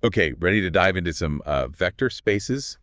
Okay, ready to dive into some vector spaces,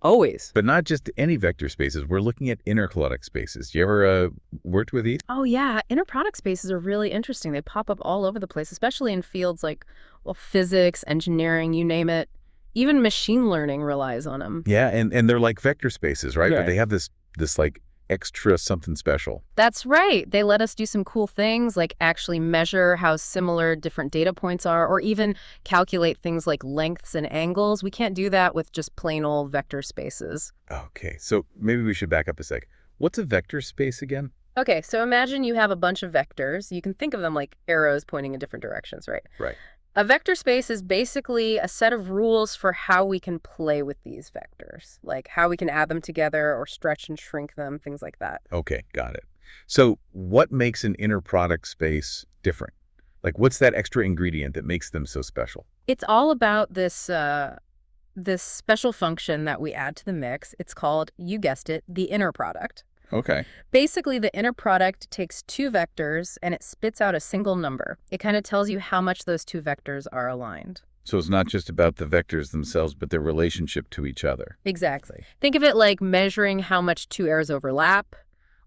Always. but not just any vector spaces. We're looking at inner product spaces. You ever worked with these? Oh, yeah. Inner product spaces are really interesting. They pop up all over the place, especially in fields like, well, physics, engineering, you name it. Even machine learning relies on them. Yeah, and they're like vector spaces, right? But Yeah. they have this like extra something special. That's right. They let us do some cool things like actually measure how similar different data points are, or even calculate things like lengths and angles. We can't do that with just plain old vector spaces. Okay, so maybe we should back up a sec. What's a vector space again? Okay, so imagine you have a bunch of vectors. You can think of them like arrows pointing in different directions, right? Right. A vector space is basically a set of rules for how we can play with these vectors, like how we can add them together or stretch and shrink them, things like that. Okay, got it. So what makes an inner product space different? Like what's that extra ingredient that makes them so special? It's all about this special function that we add to the mix. It's called, you guessed it, the inner product. Okay. Basically, the inner product takes two vectors and it spits out a single number. It kind of tells you how much those two vectors are aligned. So it's not just about the vectors themselves, but their relationship to each other. Exactly. Think of it like measuring how much two arrows overlap,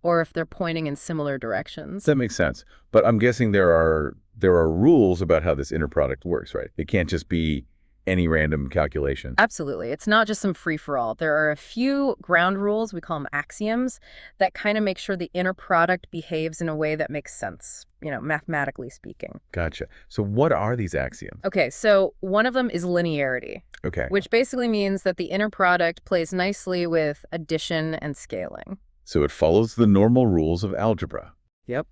or if they're pointing in similar directions. That makes sense. But I'm guessing there are rules about how this inner product works, right? It can't just be any random calculation. Absolutely. It's not just some free-for-all. There are a few ground rules, we call them axioms, that kind of make sure the inner product behaves in a way that makes sense, mathematically speaking. Gotcha. So what are these axioms? Okay, so one of them is linearity, Okay. which basically means that the inner product plays nicely with addition and scaling. So it follows the normal rules of algebra. Yep.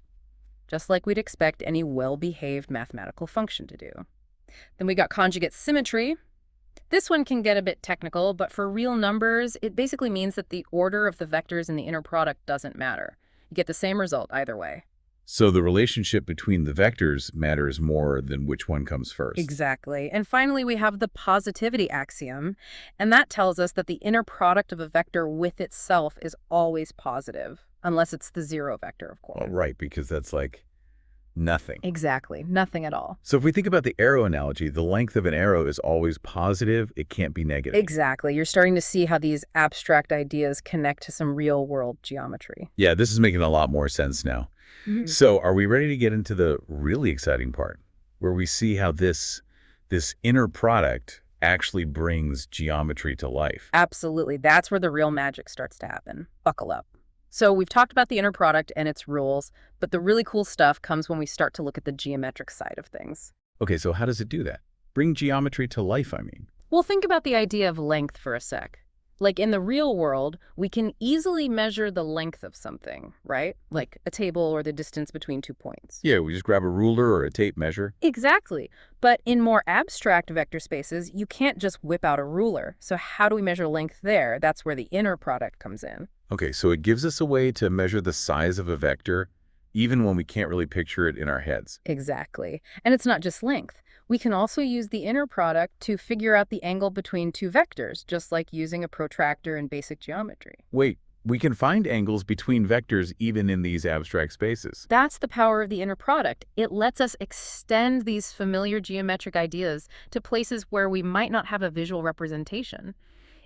Just like we'd expect any well-behaved mathematical function to do. Then we got conjugate symmetry. This one can get a bit technical, but for real numbers, it basically means that the order of the vectors in the inner product doesn't matter. You get the same result either way. So the relationship between the vectors matters more than which one comes first. Exactly. And finally, we have the positivity axiom, and that tells us that the inner product of a vector with itself is always positive, unless it's the zero vector, of course. Well, right, because that's like nothing. Exactly. Nothing at all. So if we think about the arrow analogy, the length of an arrow is always positive. It can't be negative. Exactly. You're starting to see how these abstract ideas connect to some real-world geometry. Yeah, this is making a lot more sense now. So are we ready to get into the really exciting part where we see how this inner product actually brings geometry to life? Absolutely. That's where the real magic starts to happen. Buckle up. So we've talked about the inner product and its rules, but the really cool stuff comes when we start to look at the geometric side of things. Okay, so how does it do that? Bring geometry to life, I mean. Well, think about the idea of length for a sec. Like in the real world, we can easily measure the length of something, right? Like a table or the distance between 2 points. Yeah, we just grab a ruler or a tape measure. Exactly. But in more abstract vector spaces, you can't just whip out a ruler. So how do we measure length there? That's where the inner product comes in. Okay, so it gives us a way to measure the size of a vector even when we can't really picture it in our heads. Exactly. And it's not just length. We can also use the inner product to figure out the angle between two vectors, just like using a protractor in basic geometry. Wait, we can find angles between vectors even in these abstract spaces. That's the power of the inner product. It lets us extend these familiar geometric ideas to places where we might not have a visual representation.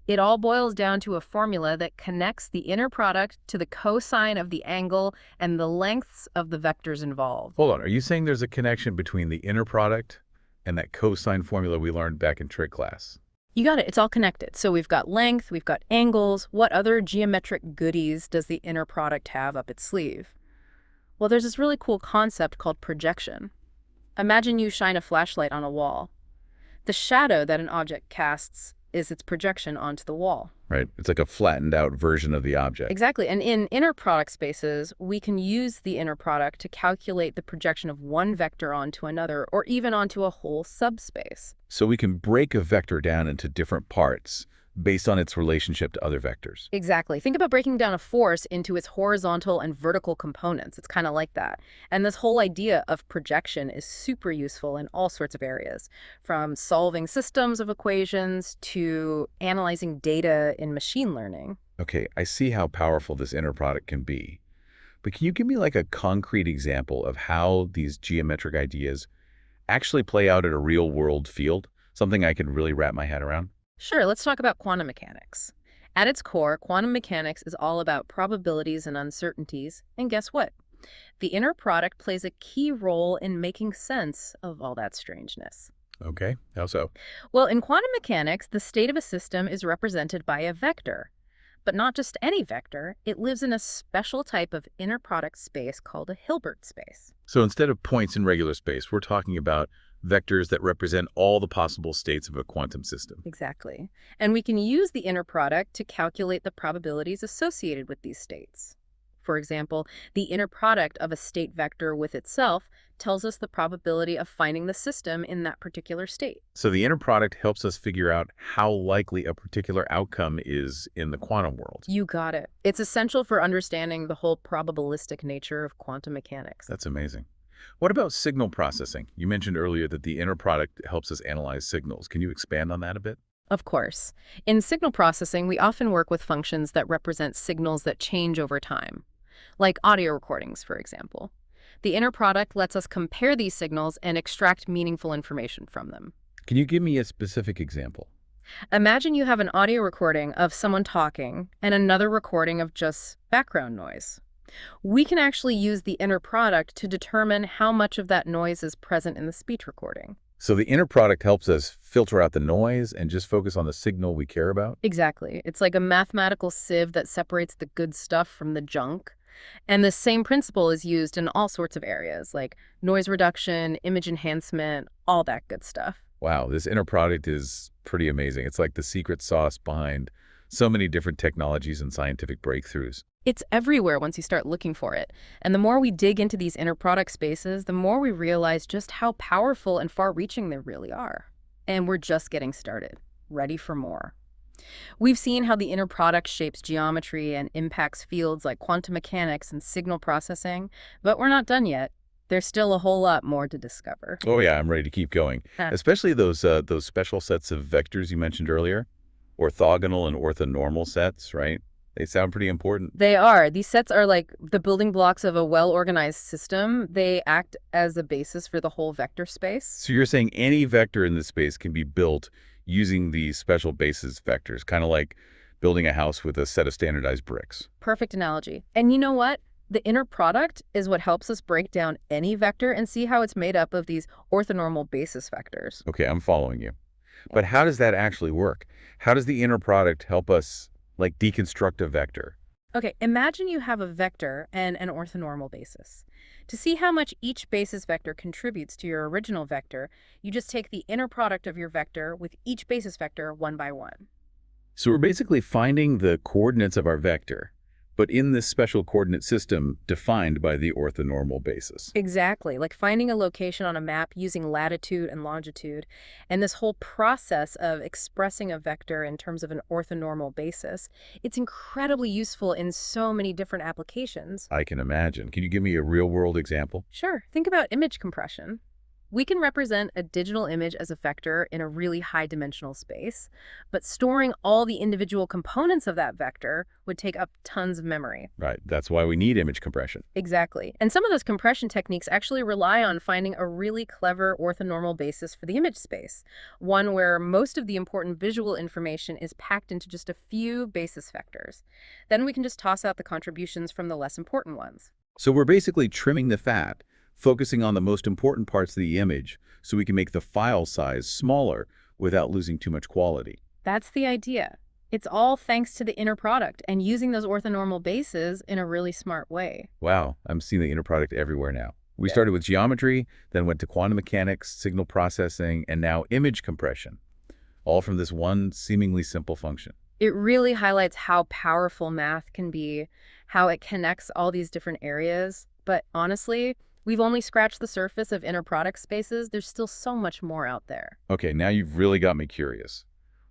It all boils down to a formula that connects the inner product to the cosine of the angle and the lengths of the vectors involved. Hold on, are you saying there's a connection between the inner product and that cosine formula we learned back in trig class? You got it. It's all connected. So we've got length, we've got angles. What other geometric goodies does the inner product have up its sleeve? Well, there's this really cool concept called projection. Imagine you shine a flashlight on a wall. The shadow that an object casts is its projection onto the wall. Right, it's like a flattened out version of the object. Exactly. And in inner product spaces, we can use the inner product to calculate the projection of one vector onto another, or even onto a whole subspace. So we can break a vector down into different parts based on its relationship to other vectors. Exactly. Think about breaking down a force into its horizontal and vertical components. It's kind of like that. And this whole idea of projection is super useful in all sorts of areas, from solving systems of equations to analyzing data in machine learning. Okay, I see how powerful this inner product can be. But can you give me like a concrete example of how these geometric ideas actually play out in a real-world field? Something I could really wrap my head around? Sure, let's talk about quantum mechanics. At its core, quantum mechanics is all about probabilities and uncertainties, and guess what? The inner product plays a key role in making sense of all that strangeness. Okay, how so? Well, in quantum mechanics, the state of a system is represented by a vector. But not just any vector, it lives in a special type of inner product space called a Hilbert space. So instead of points in regular space, we're talking about vectors that represent all the possible states of a quantum system. Exactly. And we can use the inner product to calculate the probabilities associated with these states. For example, the inner product of a state vector with itself tells us the probability of finding the system in that particular state. So the inner product helps us figure out how likely a particular outcome is in the quantum world. You got it. It's essential for understanding the whole probabilistic nature of quantum mechanics. That's amazing. What about signal processing? You mentioned earlier that the inner product helps us analyze signals. Can you expand on that a bit? Of course. In signal processing, we often work with functions that represent signals that change over time, like audio recordings, for example. The inner product lets us compare these signals and extract meaningful information from them. Can you give me a specific example? Imagine you have an audio recording of someone talking and another recording of just background noise. We can actually use the inner product to determine how much of that noise is present in the speech recording. So the inner product helps us filter out the noise and just focus on the signal we care about? Exactly. It's like a mathematical sieve that separates the good stuff from the junk. And the same principle is used in all sorts of areas, like noise reduction, image enhancement, all that good stuff. Wow, this inner product is pretty amazing. It's like the secret sauce behind so many different technologies and scientific breakthroughs. It's everywhere once you start looking for it. And the more we dig into these inner product spaces, the more we realize just how powerful and far-reaching they really are. And we're just getting started, ready for more. We've seen how the inner product shapes geometry and impacts fields like quantum mechanics and signal processing, but we're not done yet. There's still a whole lot more to discover. Oh yeah, I'm ready to keep going. Especially those special sets of vectors you mentioned earlier, orthogonal and orthonormal sets, right? They sound pretty important. They are. These sets are like the building blocks of a well-organized system. They act as a basis for the whole vector space. So you're saying any vector in this space can be built using these special basis vectors, kind of like building a house with a set of standardized bricks. Perfect analogy. And you know what? The inner product is what helps us break down any vector and see how it's made up of these orthonormal basis vectors. Okay, I'm following you. But how does that actually work? How does the inner product help us, like, deconstruct a vector? Okay, imagine you have a vector and an orthonormal basis. To see how much each basis vector contributes to your original vector, you just take the inner product of your vector with each basis vector one by one. So we're basically finding the coordinates of our vector, but in this special coordinate system defined by the orthonormal basis. Exactly, like finding a location on a map using latitude and longitude. And this whole process of expressing a vector in terms of an orthonormal basis, it's incredibly useful in so many different applications. I can imagine. Can you give me a real-world example? Sure, think about image compression. We can represent a digital image as a vector in a really high-dimensional space, but storing all the individual components of that vector would take up tons of memory. Right, that's why we need image compression. Exactly. And some of those compression techniques actually rely on finding a really clever orthonormal basis for the image space, one where most of the important visual information is packed into just a few basis vectors. Then we can just toss out the contributions from the less important ones. So we're basically trimming the fat, focusing on the most important parts of the image so we can make the file size smaller without losing too much quality. That's the idea. It's all thanks to the inner product and using those orthonormal bases in a really smart way. Wow, I'm seeing the inner product everywhere now. We started with geometry, then went to quantum mechanics, signal processing, and now image compression, all from this one seemingly simple function. It really highlights how powerful math can be, how it connects all these different areas. But honestly, we've only scratched the surface of inner product spaces. There's still so much more out there. Okay, now you've really got me curious.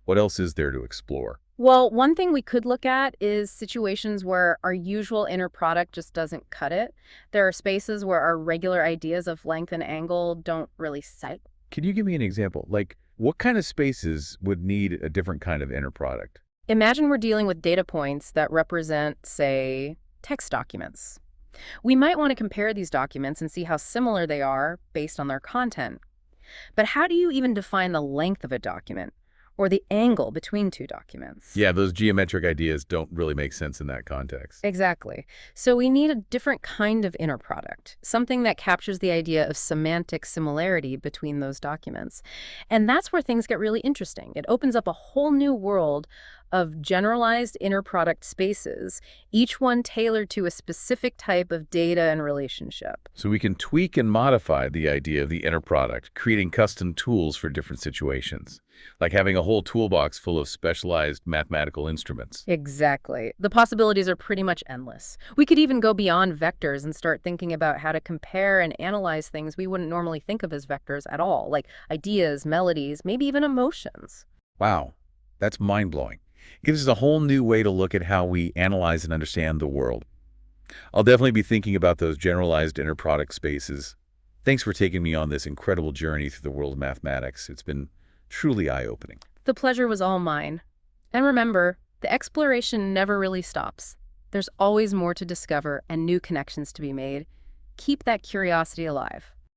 What else is there to explore? Well, one thing we could look at is situations where our usual inner product just doesn't cut it. There are spaces where our regular ideas of length and angle don't really sight. Can you give me an example? Like, what kind of spaces would need a different kind of inner product? Imagine we're dealing with data points that represent, say, text documents. We might want to compare these documents and see how similar they are based on their content. But how do you even define the length of a document or the angle between two documents? Yeah, those geometric ideas don't really make sense in that context. Exactly. So we need a different kind of inner product, something that captures the idea of semantic similarity between those documents. And that's where things get really interesting. It opens up a whole new world of generalized inner product spaces, each one tailored to a specific type of data and relationship. So we can tweak and modify the idea of the inner product, creating custom tools for different situations, like having a whole toolbox full of specialized mathematical instruments. Exactly. The possibilities are pretty much endless. We could even go beyond vectors and start thinking about how to compare and analyze things we wouldn't normally think of as vectors at all, like ideas, melodies, maybe even emotions. Wow, that's mind-blowing. It gives us a whole new way to look at how we analyze and understand the world. I'll definitely be thinking about those generalized inner product spaces. Thanks for taking me on this incredible journey through the world of mathematics. It's been truly eye-opening. The pleasure was all mine. And remember, the exploration never really stops. There's always more to discover and new connections to be made. Keep that curiosity alive.